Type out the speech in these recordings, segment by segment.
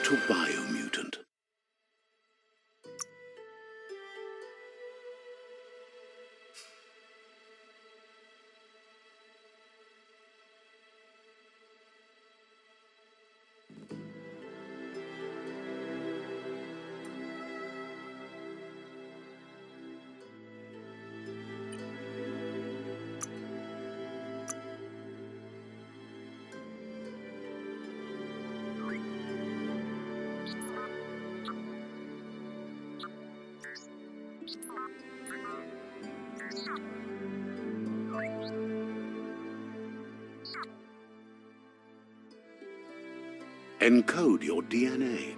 to Biomutant. Encode your DNA.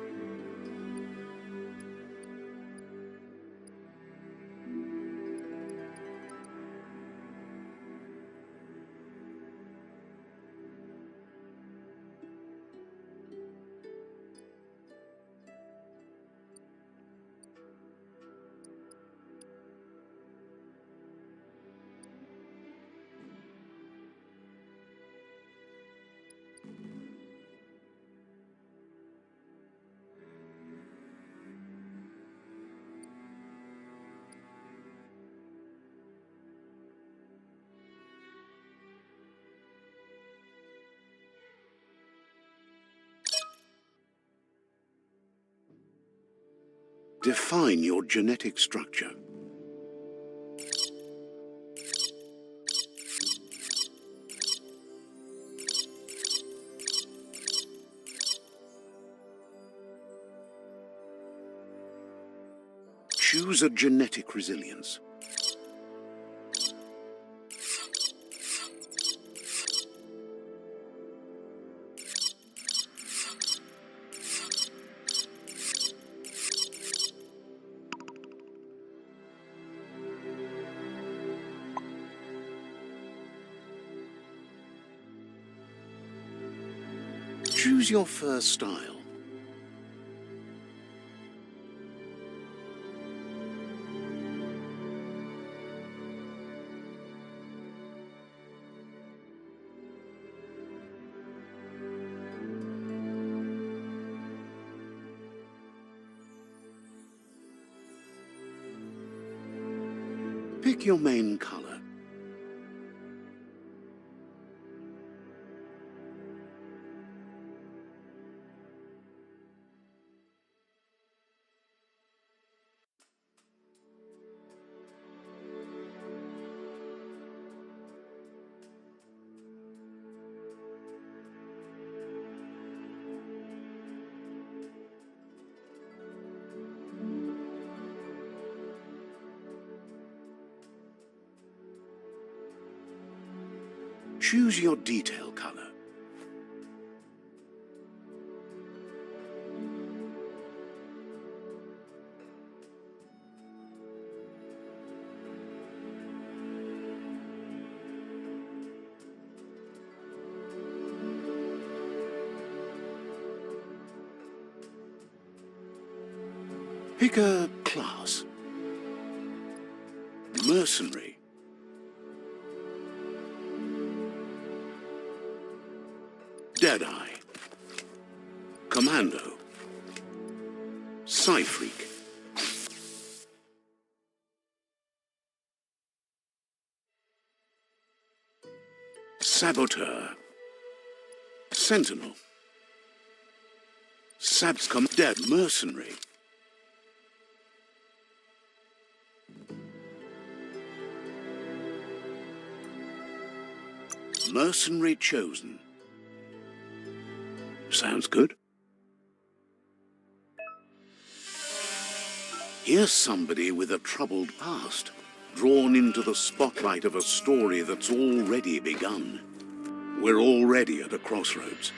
Define your genetic structure. Choose a genetic resilience. Choose your first style. Pick your main color. Choose your detail color. Pick a class. Mercenary. Deadeye. Commando. Psy-Freak. Saboteur. Sentinel. Sabscom. Dead Mercenary. Mercenary chosen. Sounds good. Here's somebody with a troubled past, drawn into the spotlight of a story that's already begun. We're already at a crossroads.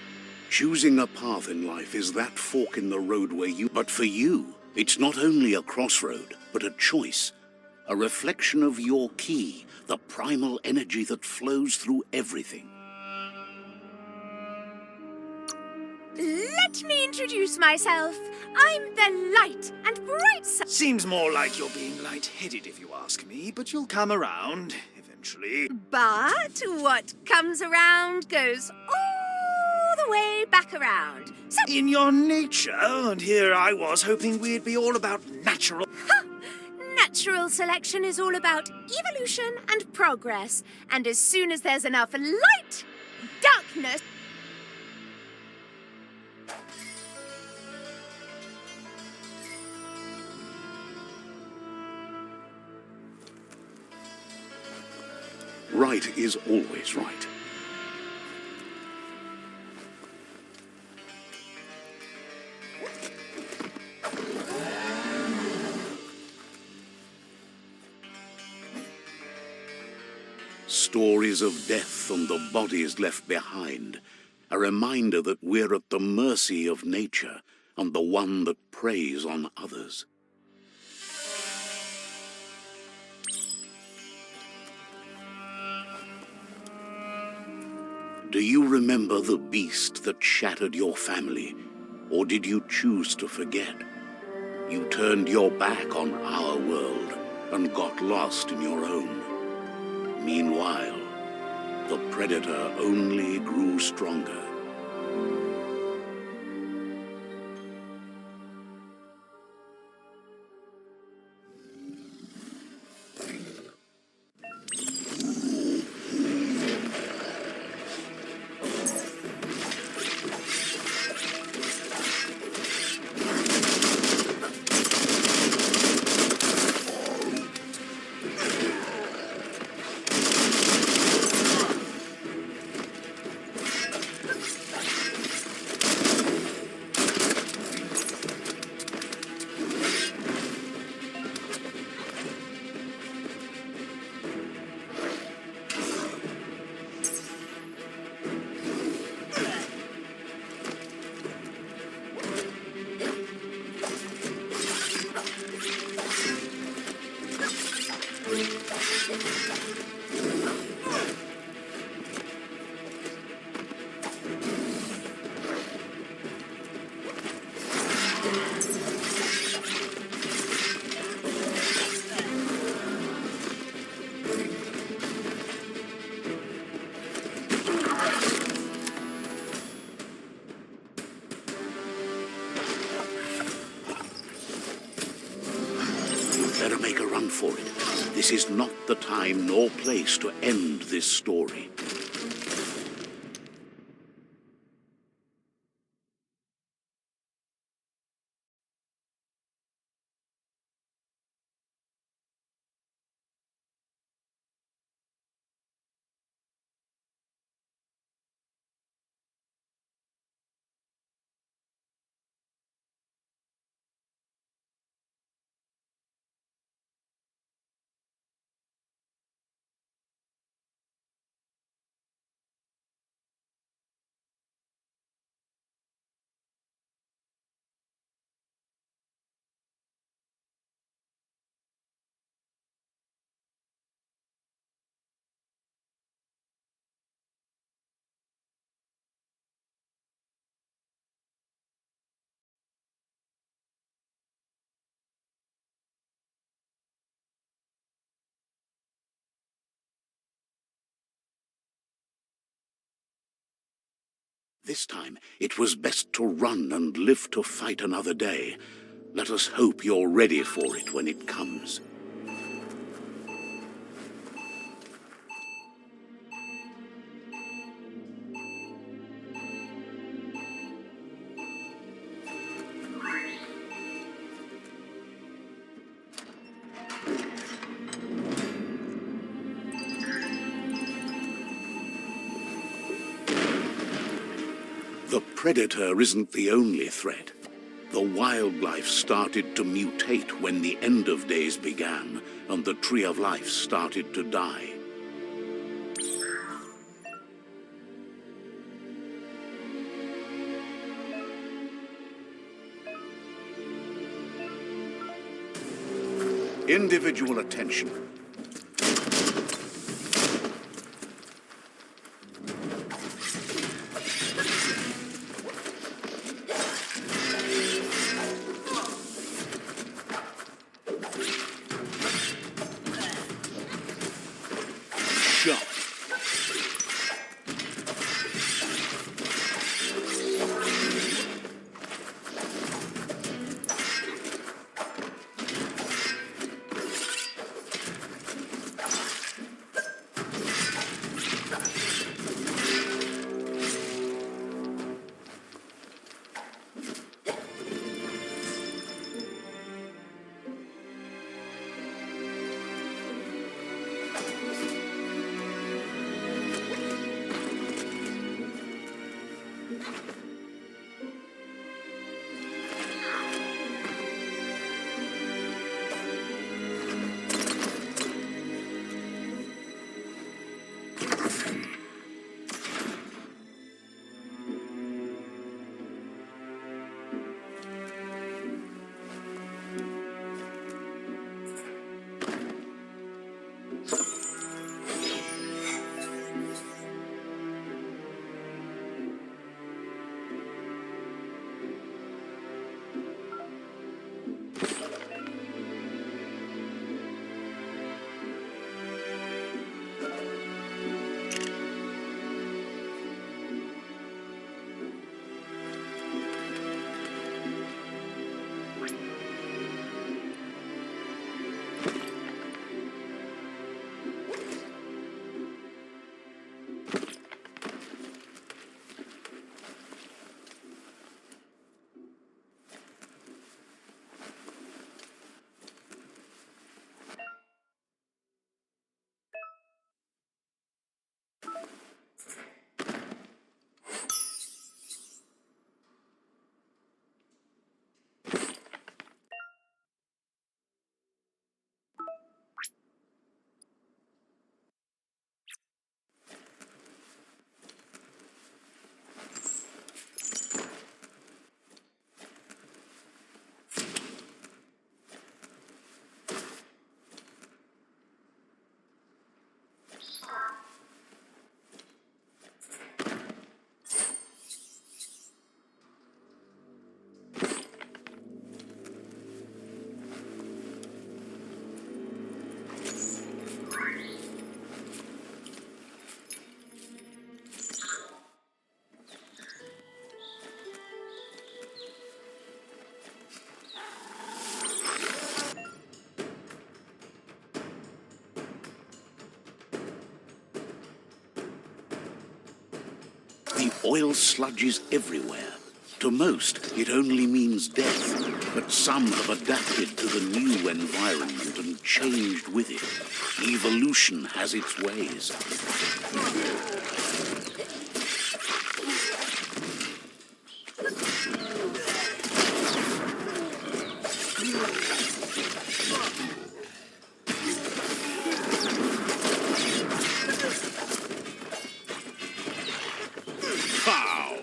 Choosing a path in life is that fork in the road where you... But for you, it's not only a crossroad, but a choice. A reflection of your key, the primal energy that flows through everything. Let me introduce myself. I'm the light and bright side. Seems more like you're being light-headed if you ask me, but you'll come around eventually. But what comes around goes all the way back around. So, In your nature, and here I was hoping we'd be all about natural. natural selection is all about evolution and progress. And as soon as there's enough light, darkness... Right is always right. Stories of death and the bodies left behind, a reminder that we're at the mercy of nature and the one that preys on others. Do you remember the beast that shattered your family, or did you choose to forget? You turned your back on our world and got lost in your own. Meanwhile, the predator only grew stronger. Better make a run for it. This is not the time nor place to end this story. This time, it was best to run and live to fight another day. Let us hope you're ready for it when it comes. The predator isn't the only threat. The wildlife started to mutate when the end of days began, and the tree of life started to die. Individual attention. The oil sludges everywhere. To most, it only means death, but some have adapted to the new environment and changed with it. Evolution has its ways. Pow!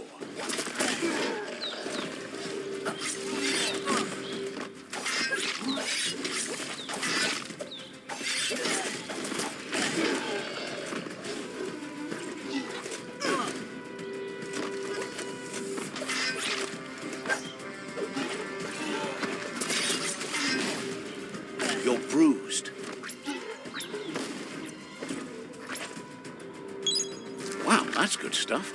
You're bruised. Wow, that's good stuff.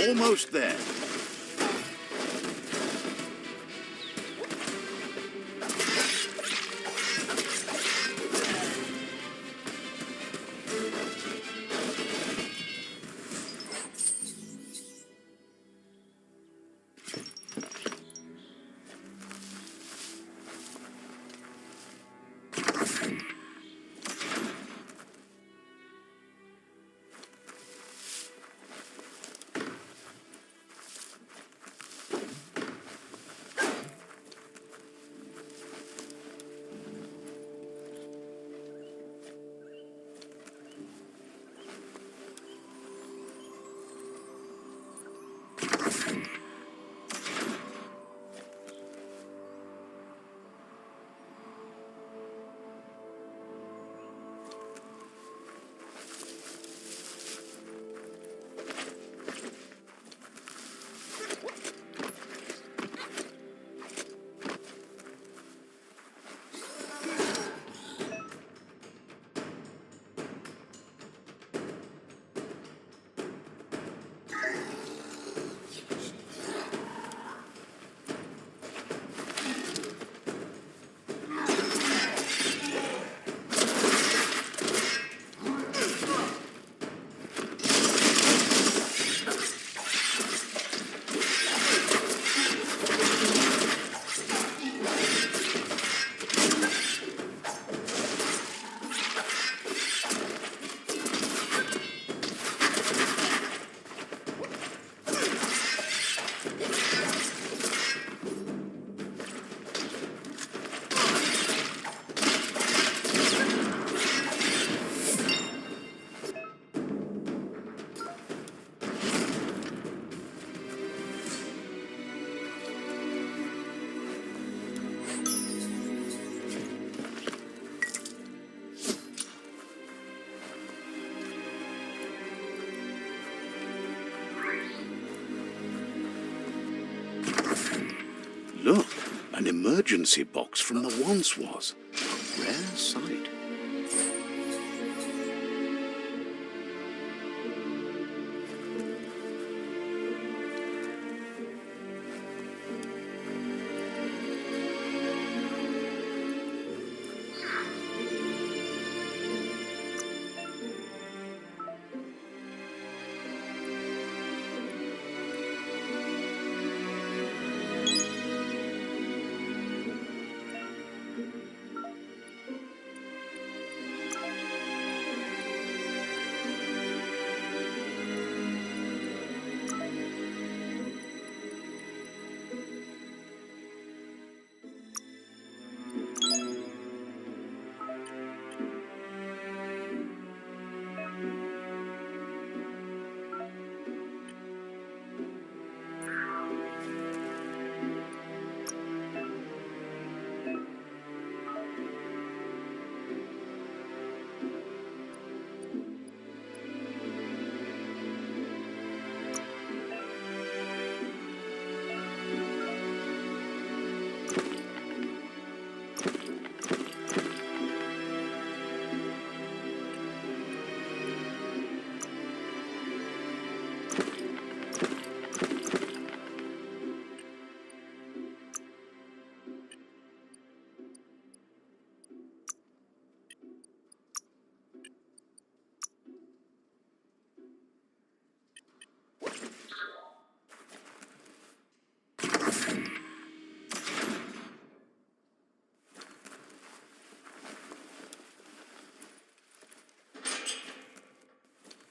Almost there. Look, an emergency box from the once was. A rare sight.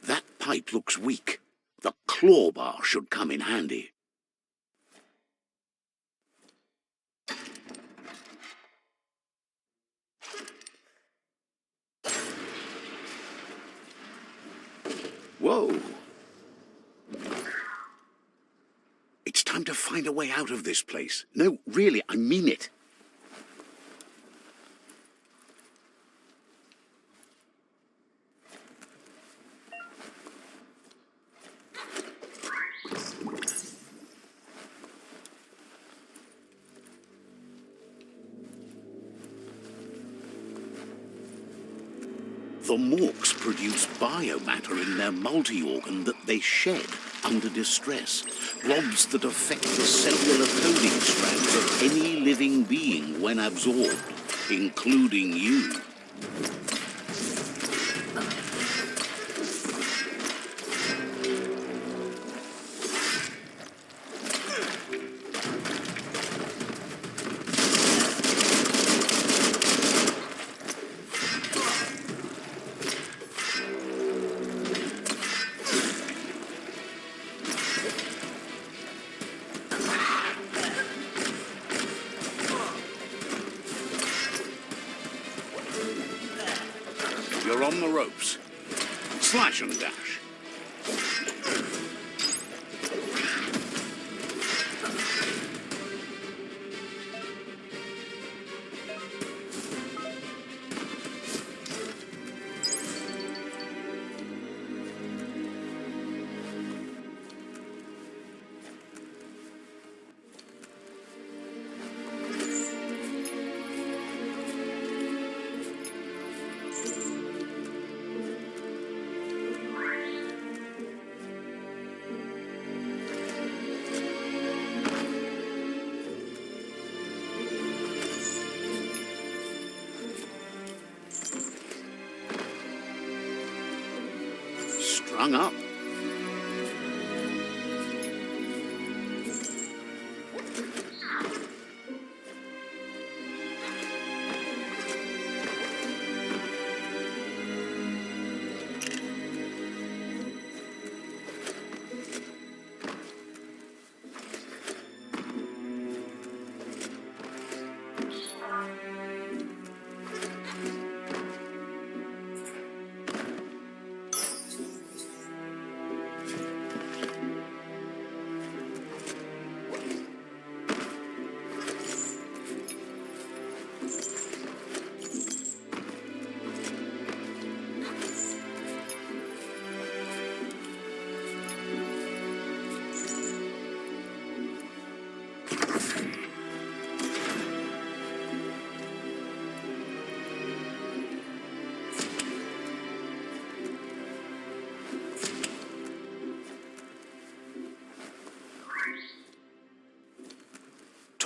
That pipe looks weak. The claw bar should come in handy. Whoa! It's time to find a way out of this place. No, really, I mean it. The Morks produce biomatter in their multi-organ that they shed under distress, blobs that affect the cellular coding strands of any living being when absorbed, including you. You're on the ropes. Slash and dash. Strung up.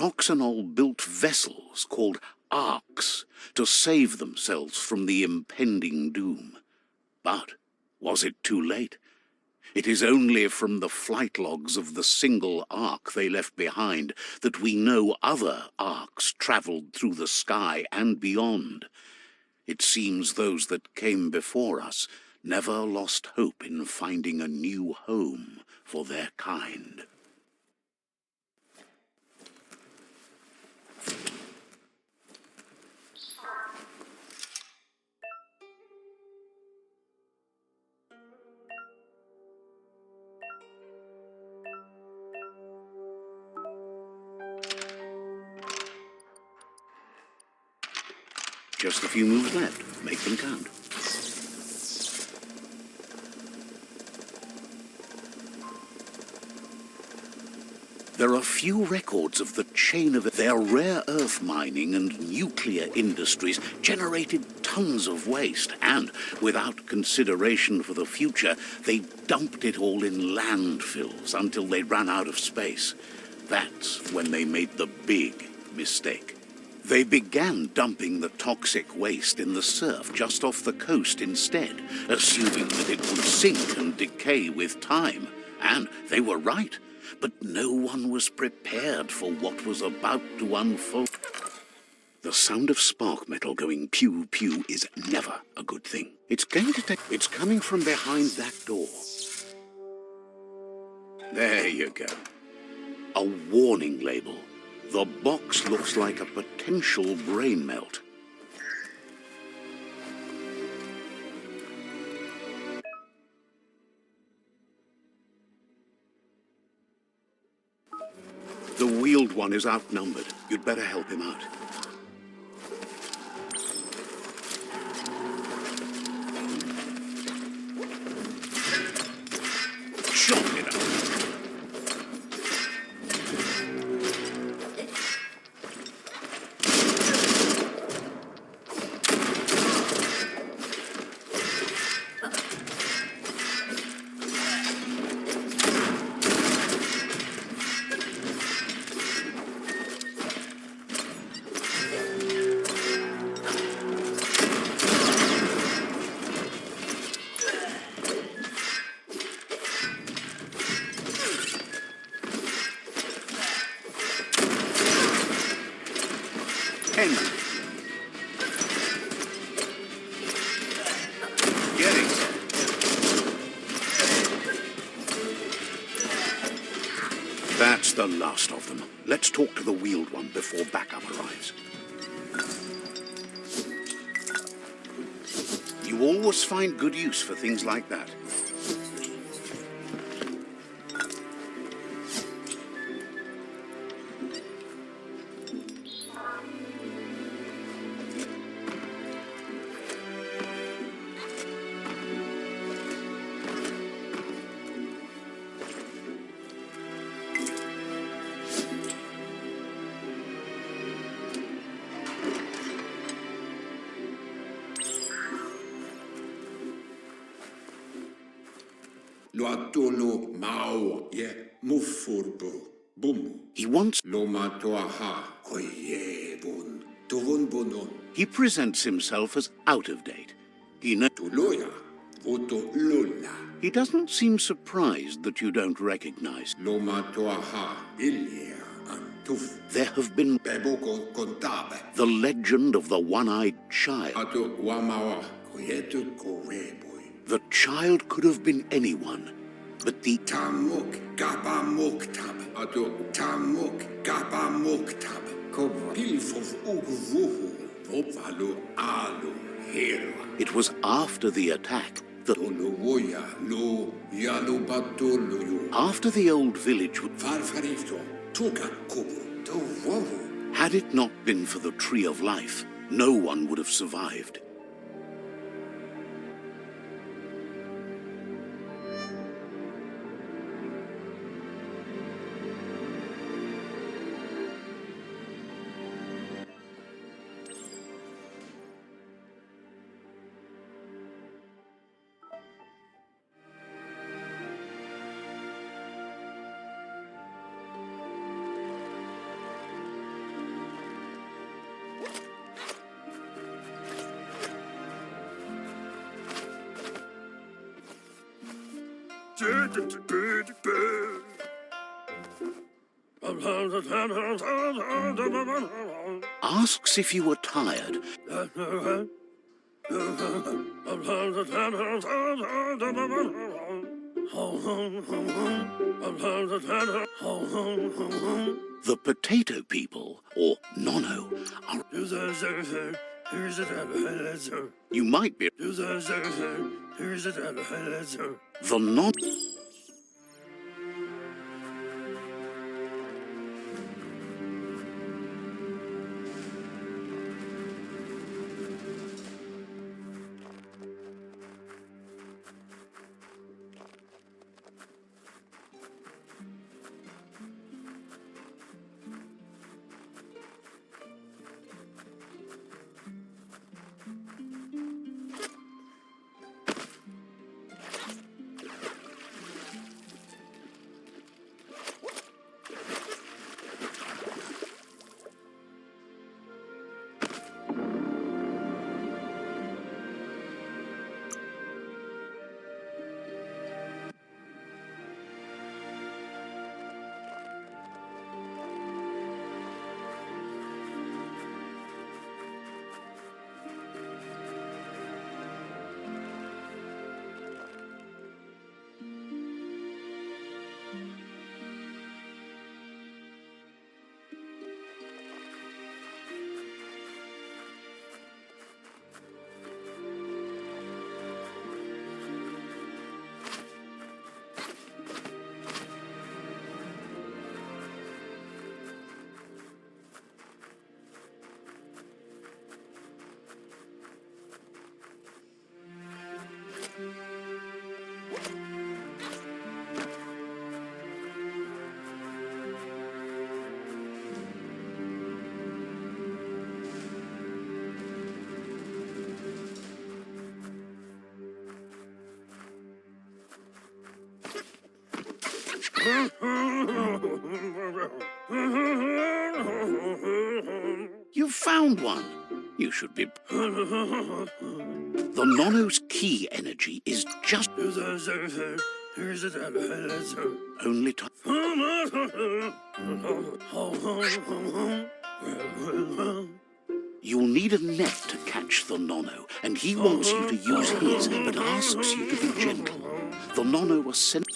Toxanol built vessels called arks to save themselves from the impending doom. But was it too late? It is only from the flight logs of the single ark they left behind that we know other arks travelled through the sky and beyond. It seems those that came before us never lost hope in finding a new home for their kind. Just a few moves left. Make them count. There are few records of the chain of their rare earth mining and nuclear industries generated tons of waste, and without consideration for the future, they dumped it all in landfills until they ran out of space. That's when they made the big mistake. They began dumping the toxic waste in the surf just off the coast instead, assuming that it would sink and decay with time. And they were right, but no one was prepared for what was about to unfold. The sound of spark metal going pew-pew is never a good thing. It's coming from behind that door. There you go. A warning label. The box looks like a potential brain melt. The wheeled one is outnumbered. You'd better help him out. Chop it up. Hang on. Get it. That's the last of them. Let's talk to the wheeled one before backup arrives. You always find good use for things like that. Loatolo mao ye mufurbo bum. He wants... Loma toaha koye bun. Tuvun bonon. He presents himself as out of date. Tuloya voto lola. He doesn't seem surprised that you don't recognize. Loma toaha ilia antuf. There have been Beboko kontabe. the legend of the one-eyed child. Ato wamawa koyetu kowe boy. The child could have been anyone, but the Tamuk gaba muktab. Ato tamuk gaba muktab. Kobo pilfof uguvuhu. Vopalo alu hero. it was after the attack that Tolowoya lo yalubatoloyo. after the old village would... Farfarifto tuka kubu. Towohu. Had it not been for the Tree of Life, no one would have survived. Asks if you were tired. The potato people, or Nono, are... You might be... The Non... You've found one. You should be... The Nono's key energy is just... Only time... You'll need a net to catch the Nono, and he wants you to use his, but asks you to be gentle. The Nono was sent...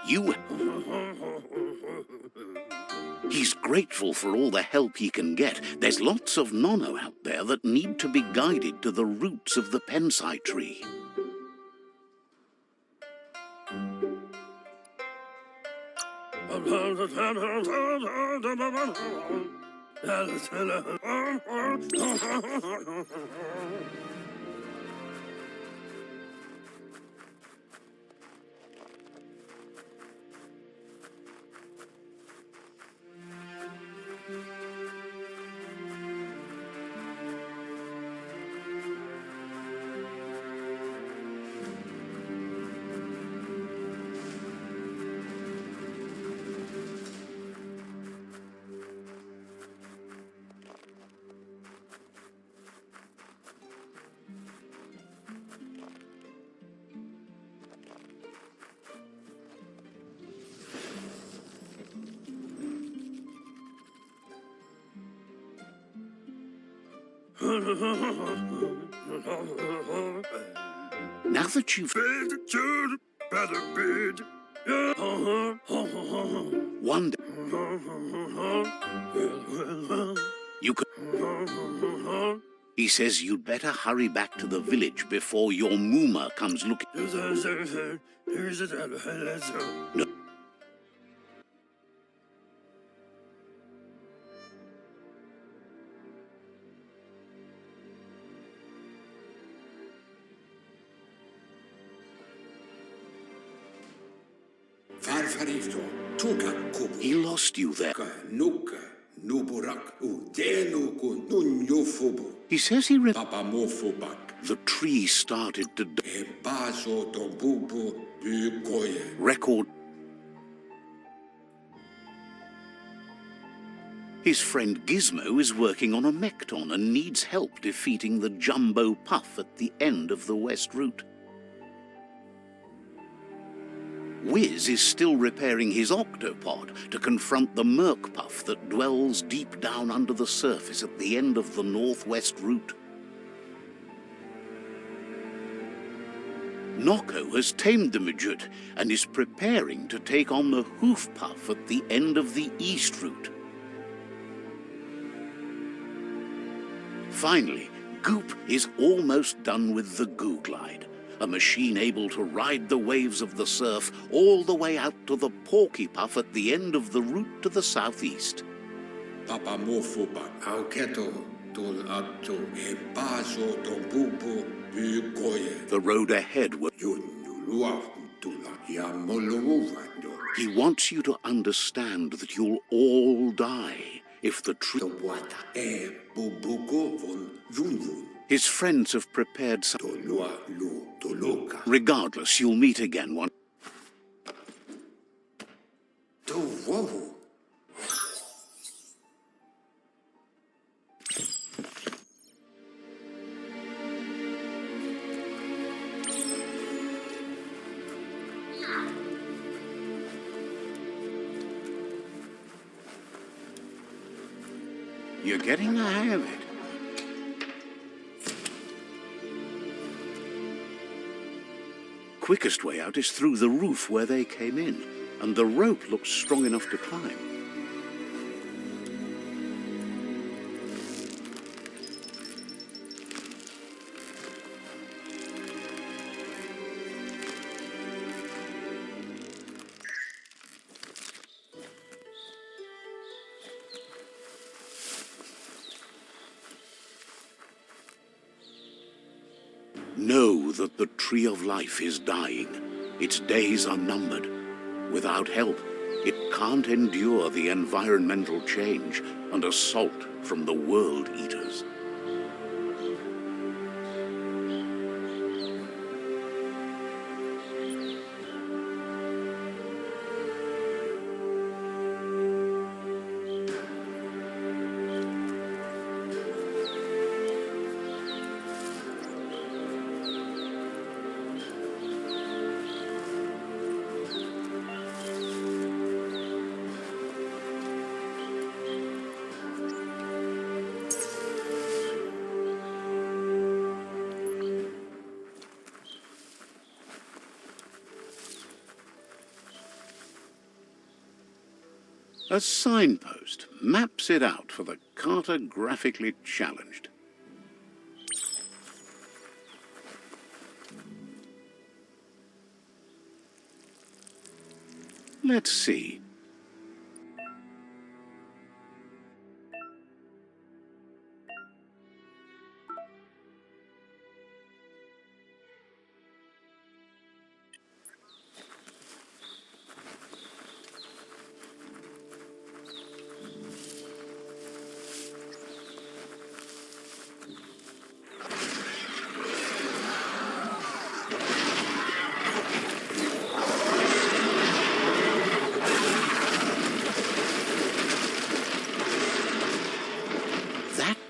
You... He's grateful for all the help he can get. There's lots of Nono out there that need to be guided to the roots of the pensai tree. Now that you've... One day... You could... He says you'd better hurry back to the village before your Mooma comes looking... No. He lost you there. He says he the tree started to record. His friend Gizmo is working on a Mekton and needs help defeating the Jumbo Puff at the end of the West Route. Wiz is still repairing his octopod to confront the Merc Puff that dwells deep down under the surface at the end of the Northwest Route. Nocco has tamed the Midget and is preparing to take on the Hoof Puff at the end of the East Route. Finally, Goop is almost done with the Goo Glide, a machine able to ride the waves of the surf all the way out to the Porky Puff at the end of the route to the southeast. Papa mofupa auketo tul atto e paso ton pupo bukoye. The road ahead will... Yunulua tula yamoluwando. He wants you to understand that you'll all die if the tree... Wata e bubuko von yunun. His friends have prepared some... Tolua lu toloka. Regardless, you'll meet again one... To wowo. You're getting the hang of it. Quickest way out is through the roof where they came in, and the rope looks strong enough to climb. Know that the Tree of Life is dying. Its days are numbered. Without help, it can't endure the environmental change and assault from the World Eaters. A signpost maps it out for the cartographically challenged. Let's see.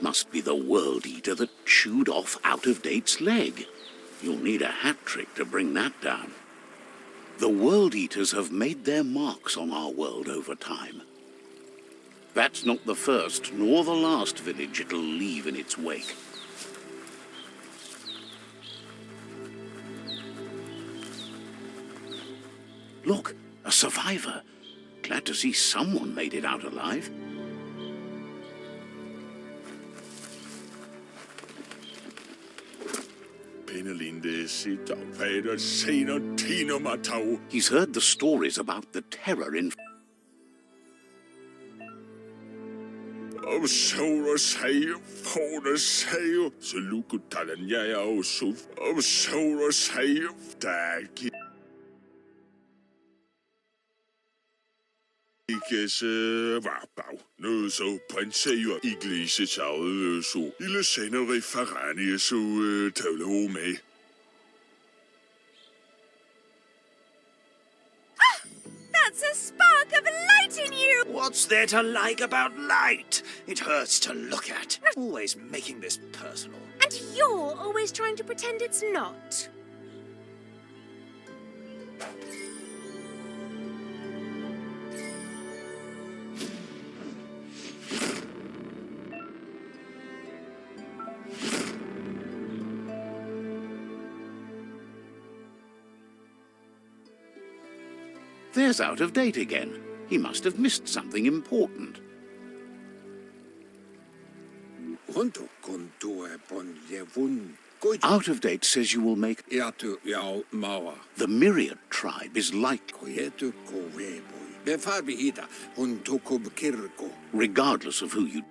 Must be the World Eater that chewed off Out-of-Date's leg. You'll need a hat trick to bring that down. The World Eaters have made their marks on our world over time. That's not the first nor the last village it'll leave in its wake. Look, a survivor. Glad to see someone made it out alive. He's heard the stories about the terror in... That's a spark of light in you! What's there to like about light? It hurts to look at. Always making this personal. And you're always trying to pretend it's not. There's Out of Date again. He must have missed something important. Honto kon tue pon yevun. Koi Out of Date says you will make... yatu yao mawa. The Myriad tribe is like... Koyetu ko weboi. Befabi hita. Honto ko kirko. regardless of who you...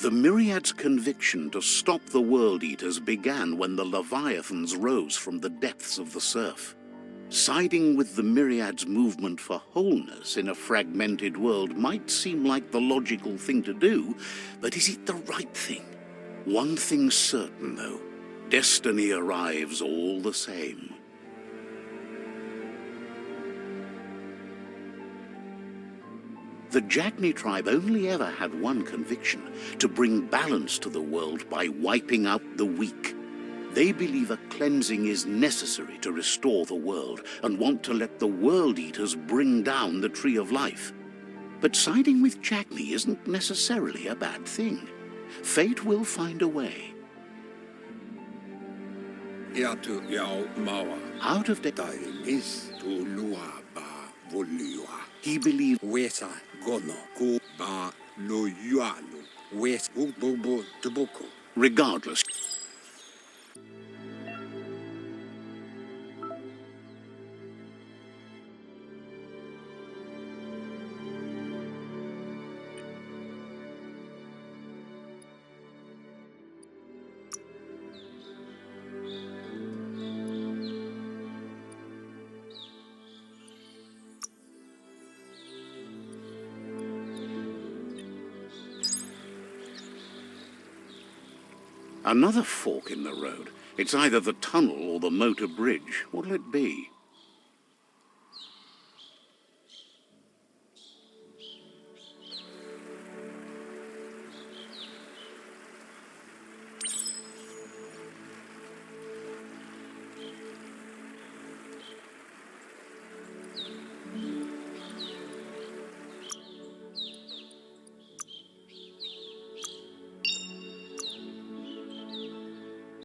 The Myriad's conviction to stop the World Eaters began when the Leviathans rose from the depths of the surf. Siding with the Myriad's movement for wholeness in a fragmented world might seem like the logical thing to do, but is it the right thing? One thing's certain, though. Destiny arrives all the same. The Jagni tribe only ever had one conviction: to bring balance to the world by wiping out the weak. They believe a cleansing is necessary to restore the world and want to let the World Eaters bring down the Tree of Life. But siding with Jagni isn't necessarily a bad thing. Fate will find a way. Yatu yao mawa. Out of the... Tai lis tu lua ba volua. He believed Wesa gono ku ba lo yualu. Wes bubu tubuko. regardless... Another fork in the road. It's either the tunnel or the motor bridge. What'll it be?